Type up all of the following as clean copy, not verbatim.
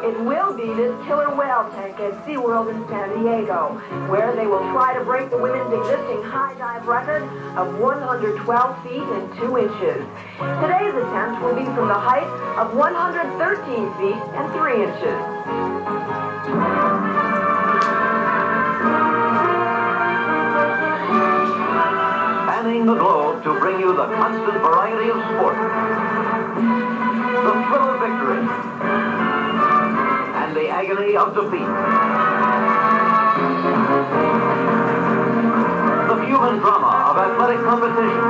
It will be this killer whale tank at SeaWorld in San Diego, where they will try to break the women's existing high dive record of 112 feet and 2 inches. Today's attempt will be from the height of 113 feet and 3 inches. Spanning the globe to bring you the constant variety of sport, the thrill of victory, and the agony of defeat. The human drama of athletic competition.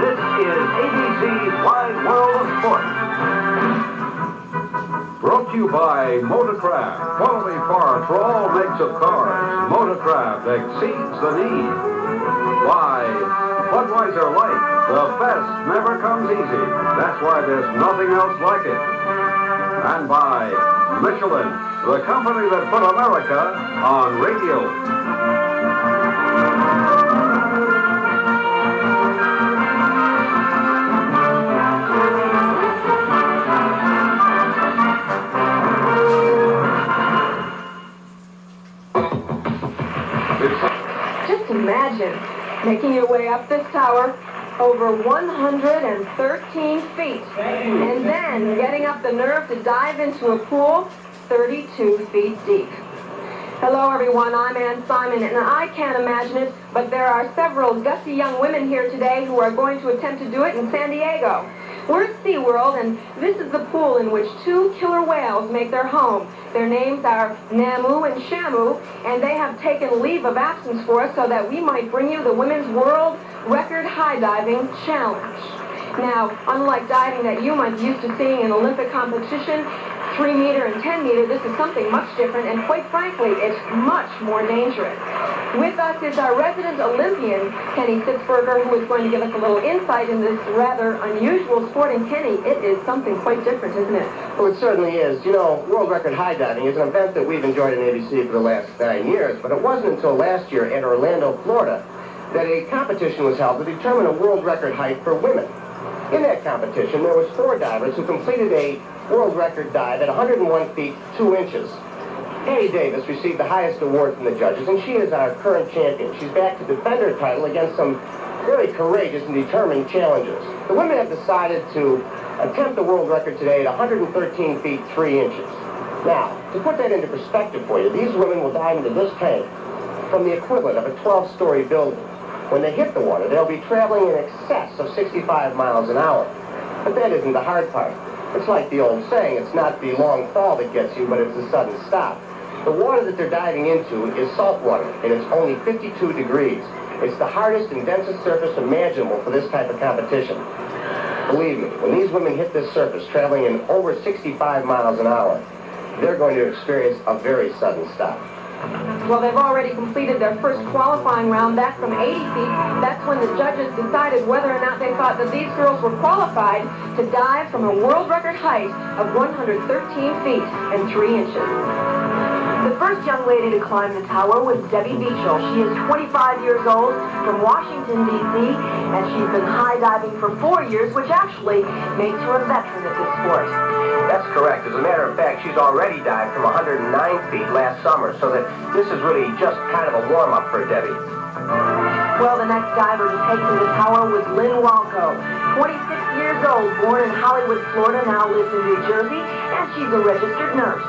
This is ABC's Wide World of Sport. Brought to you by Motorcraft. Quality parts for all makes of cars. Motorcraft exceeds the need. By Budweiser Light. The best never comes easy. That's why there's nothing else like it. And by Michelin, the company that put America on radio. Just imagine making your way up this tower over 113 feet and then getting up the nerve to dive into a pool 32 feet deep. Hello everyone, I'm Ann Simon, and I can't imagine it, but there are several gusty young women here today who are going to attempt to do it in San Diego. We're at SeaWorld, and this is the pool in which 2 killer whales make their home. Their names are Namu and Shamu, and they have taken leave of absence for us so that we might bring you the Women's World Record High Diving Challenge. Now, unlike diving that you might be used to seeing in Olympic competition, 3-meter and 10-meter, this is something much different, and quite frankly, it's much more dangerous. With us is our resident Olympian, Kenny Sitzberger, who is going to give us a little insight in this rather unusual sport. And Kenny, it is something quite different, isn't it? Well, it certainly is. You know, World Record High Diving is an event that we've enjoyed in ABC for the last 9 years, but it wasn't until last year in Orlando, Florida, that a competition was held to determine a world record height for women. In that competition, there was 4 divers who completed a world record dive at 101 feet 2 inches. Patti Davis received the highest award from the judges, and she is our current champion. She's back to defend her title against some very courageous and determined challengers. The women have decided to attempt the world record today at 113 feet 3 inches. Now, to put that into perspective for you, these women will dive into this tank from the equivalent of a 12-story building. When they hit the water, they'll be traveling in excess of 65 miles an hour. But that isn't the hard part. It's like the old saying, it's not the long fall that gets you, but it's the sudden stop. The water that they're diving into is salt water, and it's only 52 degrees. It's the hardest and densest surface imaginable for this type of competition. Believe me, when these women hit this surface, traveling in over 65 miles an hour, they're going to experience a very sudden stop. Well, they've already completed their first qualifying round back from 80 feet. That's when the judges decided whether or not they thought that these girls were qualified to dive from a world record height of 113 feet and 3 inches. The first young lady to climb the tower was Debi Beachel. She is 25 years old from Washington, D.C., and she's been high diving for 4 years, which actually makes her a veteran at this sport. That's correct. As a matter of fact, she's already dived from 109 feet last summer, so that this is really just kind of a warm-up for Debi. Well, the next diver to take to the tower was Lynn Walko. 26 years old, born in Hollywood, Florida, now lives in New Jersey, and she's a registered nurse.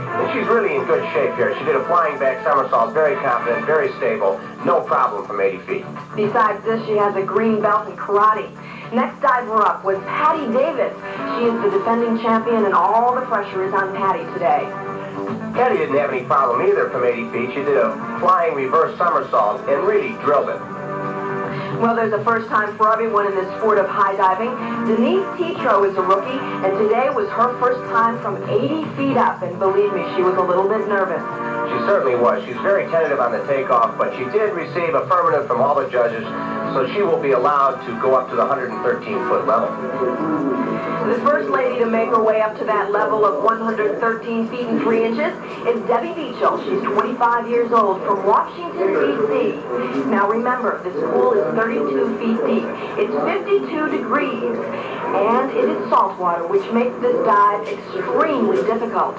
And she's really in good shape here. She did a flying back somersault, very confident, very stable, no problem from 80 feet. Besides this, she has a green belt in karate. Next diver up was Patti Davis. She is the defending champion, and all the pressure is on Patti today. Patti didn't have any problem either from 80 feet. She did a flying reverse somersault and really drilled it. Well, there's a first time for everyone in this sport of high diving. Denise Tetro is a rookie, and today was her first time from 80 feet up, and believe me, she was a little bit nervous. She certainly was. She's very tentative on the takeoff, but she did receive affirmative from all the judges, so she will be allowed to go up to the 113-foot level. The first lady to make her way up to that level of 113 feet and 3 inches is Debi Beachel. She's 25 years old from Washington, D.C. Now remember, this pool is 32 feet deep. It's 52 degrees, and it is salt water, which makes this dive extremely difficult.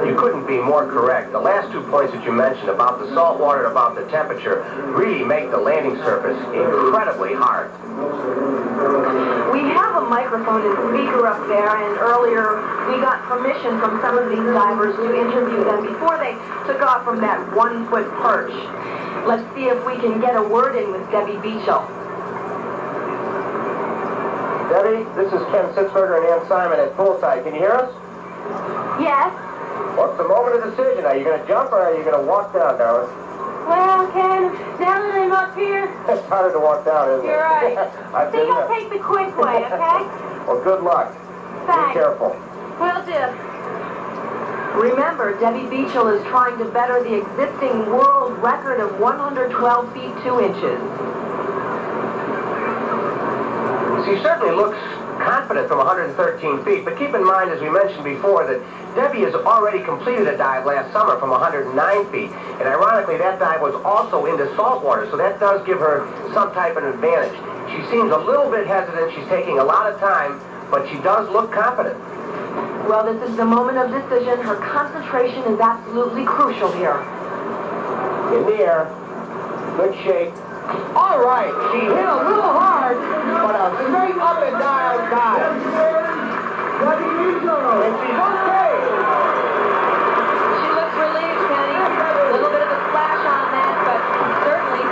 You couldn't be more correct. The last 2 points that you mentioned about the salt water and about the temperature really make the landing surface incredibly hard. We have a microphone and speaker up there, and earlier we got permission from some of these divers to interview them before they took off from that 1-foot perch. Let's see if we can get a word in with Debi Beachel. Debbie, this is Ken Sitzberger and Ann Simon at Poolside. Can you hear us? Yes? What's the moment of decision? Are you going to jump or are you going to walk down, darling? Well, Ken, now that I'm up here, It's harder to walk down, isn't it? you're right. I've Think been I'll there. take the quick way, okay? Well, good luck. Thanks. Be careful. Will do. Remember, Debi Beachel is trying to better the existing world record of 112 feet 2 inches. She certainly looks confident from 113 feet, but keep in mind, as we mentioned before, that Debbie has already completed a dive last summer from 109 feet, and ironically, that dive was also into salt water, so that does give her some type of advantage. She seems a little bit hesitant. She's taking a lot of time, but she does look confident. Well, this is the moment of decision. Her concentration is absolutely crucial here. In the air, good shape. All right, she hit a little hard, but a straight up and down dive. And she's okay. She looks relieved, Kenny. A little bit of a splash on that, but certainly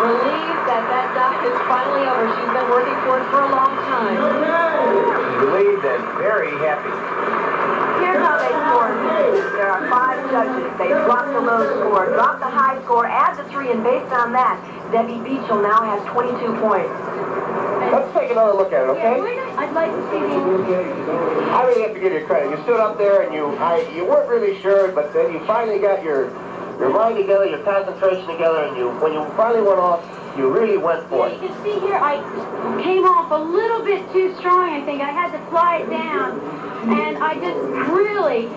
relieved that that dive is finally over. She's been working for it for a long time. She's relieved and very happy. Here's how they score. There are 5 judges. They drop the low score, drop the high score, add the 3, and based on that, Debi Beachel now has 22 points. Let's take another look at it, okay? I'd like to see the... I really have to give you credit. You stood up there and you weren't really sure, but then you finally got your mind together, your concentration together, and when you finally went off, you really went for it. You can see here, I came off a little bit too strong, I think. I had to fly it down, and I just really,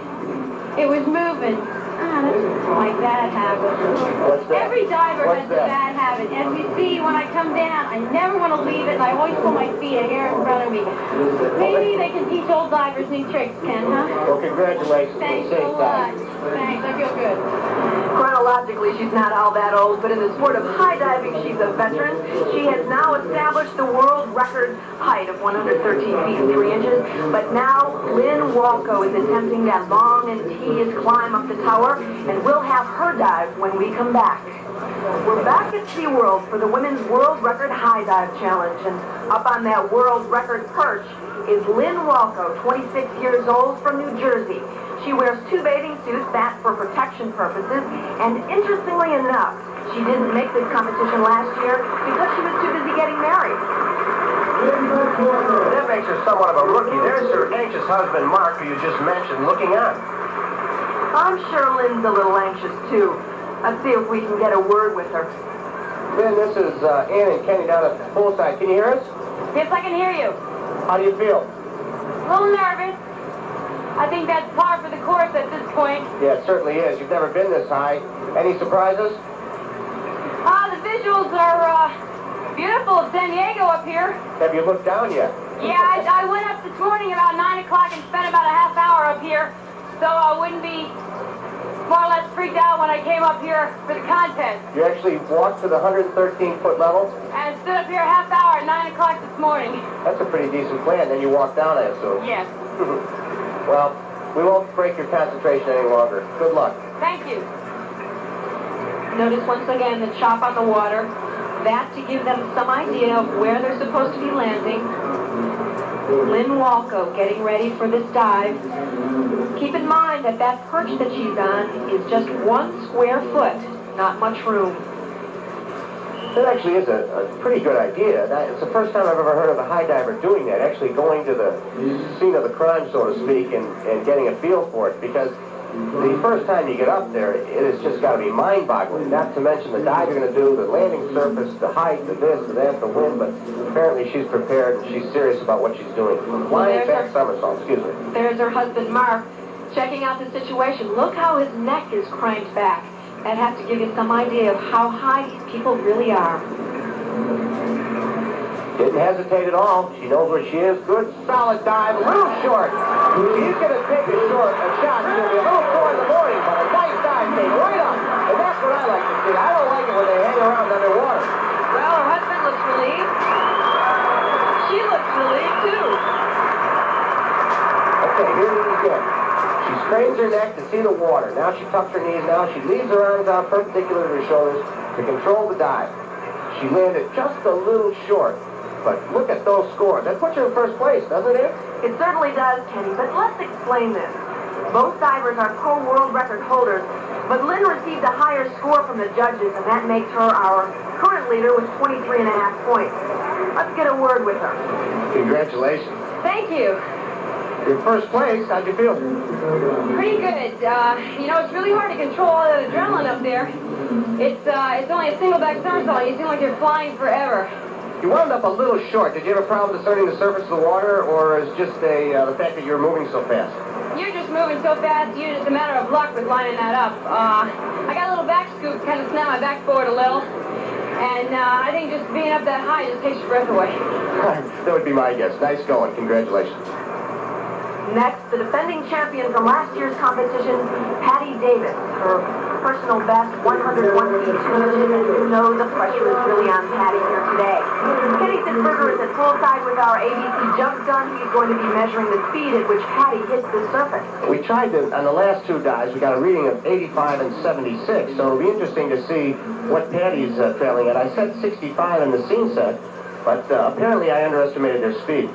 it was moving. Like bad habit. What's that? Every diver What's has that? a bad habit. As you see, when I come down, I never want to leave it, and I always pull my feet a hair in front of me. Maybe they can teach old divers new tricks, Ken, huh? Well, congratulations. Thanks on a the lot. same Thanks, I feel good. Chronologically, she's not all that old, but in the sport of high diving, she's a veteran. She has now established the world record height of 113 feet and 3 inches, but now Lynn Walko is attempting that long and tedious climb up the tower, and we'll have her dive when we come back. We're back at SeaWorld for the Women's World Record High Dive Challenge, and up on that world record perch is Lynn Walko, 26 years old, from New Jersey. She wears 2 bathing suits, that for protection purposes, and interestingly enough, she didn't make this competition last year because she was too busy getting married. That makes her somewhat of a rookie. There's her anxious husband, Mark, who you just mentioned, looking on. I'm sure Lynn's a little anxious, too. Let's see if we can get a word with her. Lynn, this is Ann and Kenny down at Poolside. Can you hear us? Yes, I can hear you. How do you feel? A little nervous. I think that's par for the course at this point. Yeah, it certainly is. You've never been this high. Any surprises? The visuals are beautiful of San Diego up here. Have you looked down yet? Yeah, I went up this morning about 9 o'clock and spent about a half hour up here, so I wouldn't be more or less freaked out when I came up here for the contest. You actually walked to the 113-foot level? And stood up here a half hour at 9 o'clock this morning. That's a pretty decent plan. Then you walked down, I assume. Yes. Well, we won't break your concentration any longer. Good luck. Thank you. Notice once again the chop on the water. That to give them some idea of where they're supposed to be landing. Lynn Walko getting ready for this dive. Keep in mind that that perch that she's on is just 1 square foot. Not much room. That actually is a pretty good idea. It's the first time I've ever heard of a high diver doing that, actually going to the scene of the crime, so to speak, and getting a feel for it. Because the first time you get up there, it has just got to be mind-boggling. Not to mention the dive you're going to do, the landing surface, the height, the this, the that, the wind, but apparently she's prepared and she's serious about what she's doing. Flying back somersault, excuse me. There's her husband, Mark, checking out the situation. Look how his neck is cranked back. That has to give you some idea of how high these people really are. Didn't hesitate at all. She knows where she is. Good, solid dive. A little short. She's going to take a shot. It's going to be a little 4 in the morning, but a nice dive came right up. And that's what I like to see. I don't like it when they hang around underwater. Well, her husband looks relieved. She looks relieved, too. Okay, here's it again. She strains her neck to see the water. Now she tucks her knees. Now she leaves her arms out perpendicular to her shoulders to control the dive. She landed just a little short. But look at those scores. That puts her in first place, doesn't it? It certainly does, Kenny, but let's explain this. Both divers are co-world record holders, but Lynn received a higher score from the judges, and that makes her our current leader with 23.5 points. Let's get a word with her. Congratulations. Thank you. In first place, how'd you feel? Pretty good. You know, it's really hard to control all that adrenaline up there. It's only a single back somersault. You seem like you're flying forever. You wound up a little short. Did you have a problem discerning the surface of the water, or is just the fact that you're moving so fast? You're just moving so fast, it's a matter of luck with lining that up. I got a little back scoop, kind of snapped my back forward a little. And I think just being up that high just takes your breath away. That would be my guess. Nice going. Congratulations. Next, the defending champion from last year's competition, Patti Davis. Her personal best, 101 feet 2 inches, and you know the pressure is really on Patti here today. Kenny Tetro is at full side with our ABC jump gun. He's going to be measuring the speed at which Patti hits the surface. We tried to, on the last two dives, we got a reading of 85 and 76, so it'll be interesting to see what Patti's trailing at. I said 65 in the scene set, but apparently I underestimated their speed.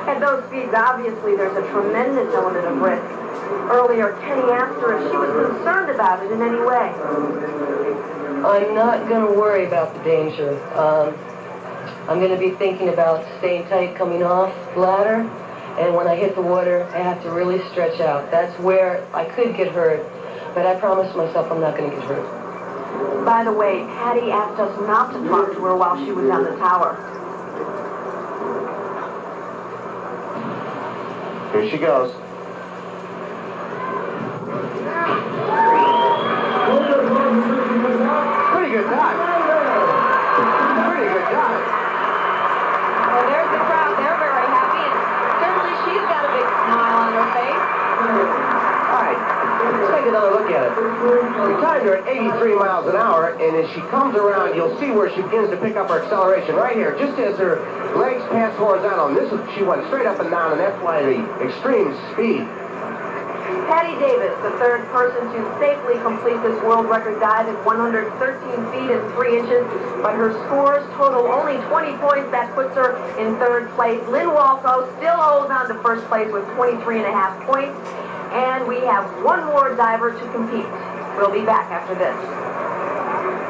At those speeds, obviously, there's a tremendous element of risk. Earlier, Kenny asked her if she was concerned about it in any way. I'm not going to worry about the danger. I'm going to be thinking about staying tight coming off the ladder, and when I hit the water, I have to really stretch out. That's where I could get hurt, but I promised myself I'm not going to get hurt. By the way, Patti asked us not to talk to her while she was on the tower. Here she goes. Pretty good dive. Pretty good dive. Well, there's the crowd. They're very happy, and certainly she's got a big smile on her face. All right, let's take another look at it. We timed her at 83 miles an hour, and as she comes around, you'll see where she begins to pick up her acceleration right here, just as her legs pass horizontal. And she went straight up and down, and that's why the extreme speed. Patti Davis, the third person to safely complete this world record dive at 113 feet and 3 inches, but her scores total only 20 points. That puts her in third place. Lynn Walko still holds on to first place with 23.5 points, and we have one more diver to compete. We'll be back after this.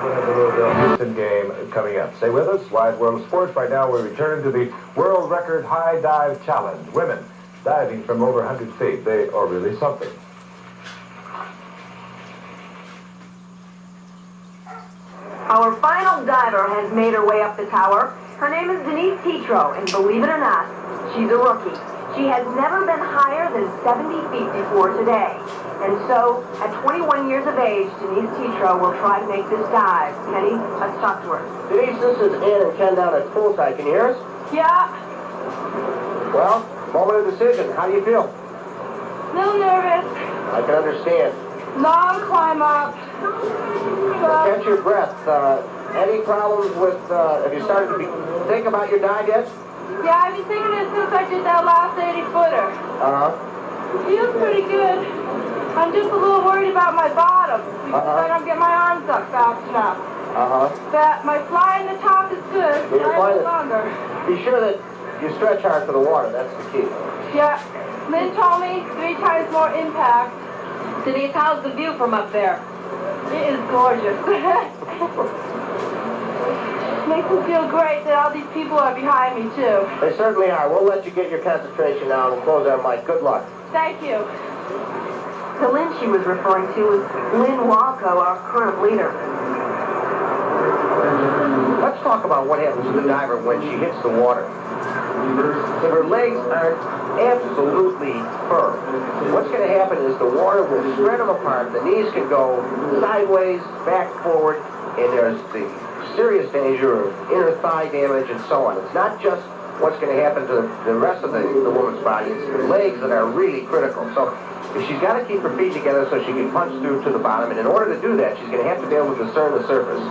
We'll have the Louisville Houston game coming up. Stay with us. Wide World of Sports. Right now, we're returning to the World Record High Dive Challenge. Women diving from over 100 feet. They are really something. Our final diver has made her way up the tower. Her name is Denise Tetro, and believe it or not, she's a rookie. She has never been higher than 70 feet before today. And so, at 21 years of age, Denise Tetro will try to make this dive. Kenny, let's talk to her. Denise, this is Ann and Ken down at poolside. Can you hear us? Yeah, Well, moment of decision. How do you feel? a little nervous. I can understand. Long climb up. Catch your breath. Any problems with, have you started to think about your dive yet? Yeah, I've been thinking it since I did that last 80-footer. Feels pretty good. I'm just a little worried about my bottom. I don't get my arms up fast enough. But my fly in the top is good. You're flying longer. Be sure that you stretch hard for the water. That's the key. Yeah. Lynn told me 3 times more impact. Denise, how's the view from up there? It is gorgeous. Makes me feel great that all these people are behind me, too. They certainly are. We'll let you get your concentration now and we'll close our mic. Good luck. Thank you. The Lynn she was referring to was Lynn Walko, our current leader. Let's talk about what happens to the diver when she hits the water. If her legs aren't absolutely firm, what's going to happen is the water will spread them apart. The knees can go sideways, back, forward, and there's the serious danger of inner thigh damage and so on. It's not just what's going to happen to the rest of the woman's body. It's the legs that are really critical. So if she's got to keep her feet together so she can punch through to the bottom, and in order to do that, she's going to have to be able to discern the surface.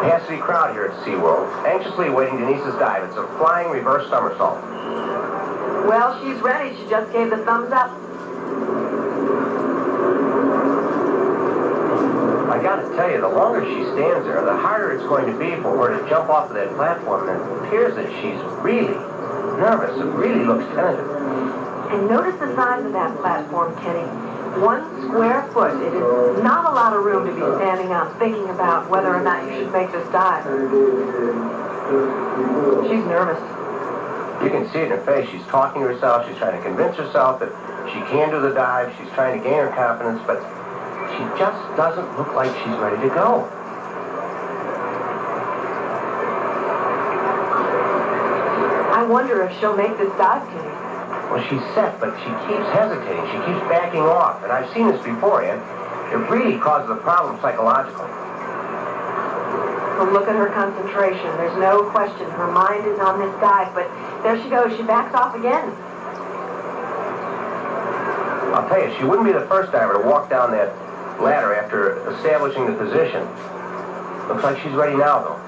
Capacity crowd here at SeaWorld, anxiously awaiting Denise's dive. It's a flying reverse somersault. Well, she's ready. She just gave the thumbs up. I gotta tell you, the longer she stands there, the harder it's going to be for her to jump off of that platform. And it appears that she's really nervous. It really looks tentative. And notice the size of that platform, Kenny. 1 square foot. It is not a lot of room to be standing on thinking about whether or not you should make this dive. She's nervous. You can see it in her face. She's talking to herself. She's trying to convince herself that she can do the dive. She's trying to gain her confidence, but she just doesn't look like she's ready to go. I wonder if she'll make this dive, Kenny. Well, she's set, but she keeps hesitating. She keeps backing off. And I've seen this before, Ann. It really causes a problem psychologically. Well, look at her concentration. There's no question. Her mind is on this dive, but there she goes. She backs off again. I'll tell you, she wouldn't be the first diver to walk down that ladder after establishing the position. Looks like she's ready now, though.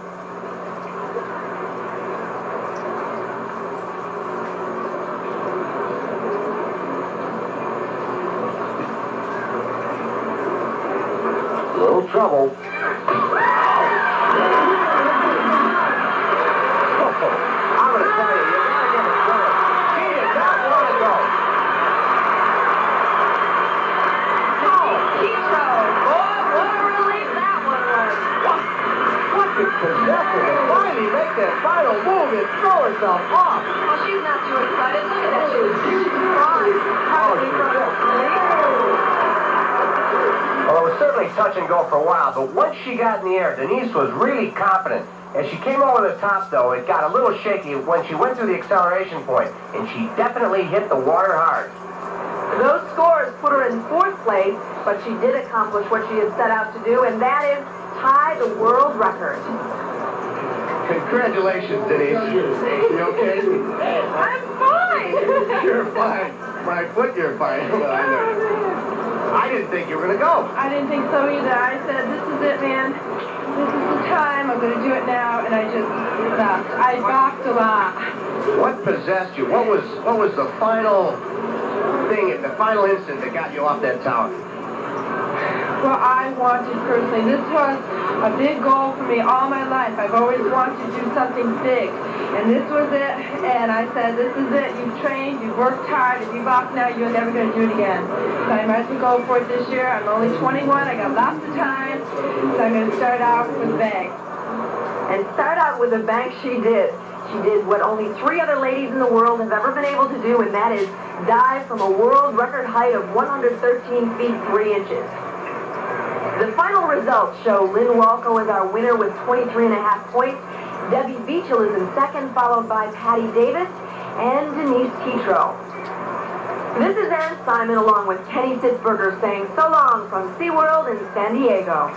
Little trouble. I'm going to tell you, you gotta give it to her. She did not want to go. Tetro! Boy, what a relief that one was. What could possess her to finally make that final move and throw herself off? Well, she's not too excited. Look at that. She was crying. Probably from sleep. Well, it was certainly touch and go for a while, but once she got in the air, Denise was really confident. As she came over the top, though, it got a little shaky when she went through the acceleration point, and she definitely hit the water hard. Those scores put her in 4th place, but she did accomplish what she had set out to do, and that is tie the world record. Congratulations, Denise. You okay? I'm fine. You're fine. My foot, you're fine. Well, I know. I didn't think you were going to go. I didn't think so either. I said, this is it, man. This is the time. I'm going to do it now. And I just stopped. I balked a lot. What possessed you? What was the final thing, the final instant that got you off that tower? Well, I wanted personally. This was a big goal for me all my life. I've always wanted to do something big. And this was it. And I said, this is it. You've trained. You've worked hard. If you balk now, you're never going to do it again. So I might as well go for it this year. I'm only 21. I got lots of time. So I'm going to start out with a bang. And start out with a bang she did. She did what only 3 other ladies in the world have ever been able to do, and that is dive from a world record height of 113 feet 3 inches. The final results show Lynn Walko as our winner with 23.5 points. Debi Beachel is in 2nd, followed by Patti Davis and Denise Tetro. This is Ann Simon along with Kenny Sitzberger saying so long from SeaWorld in San Diego.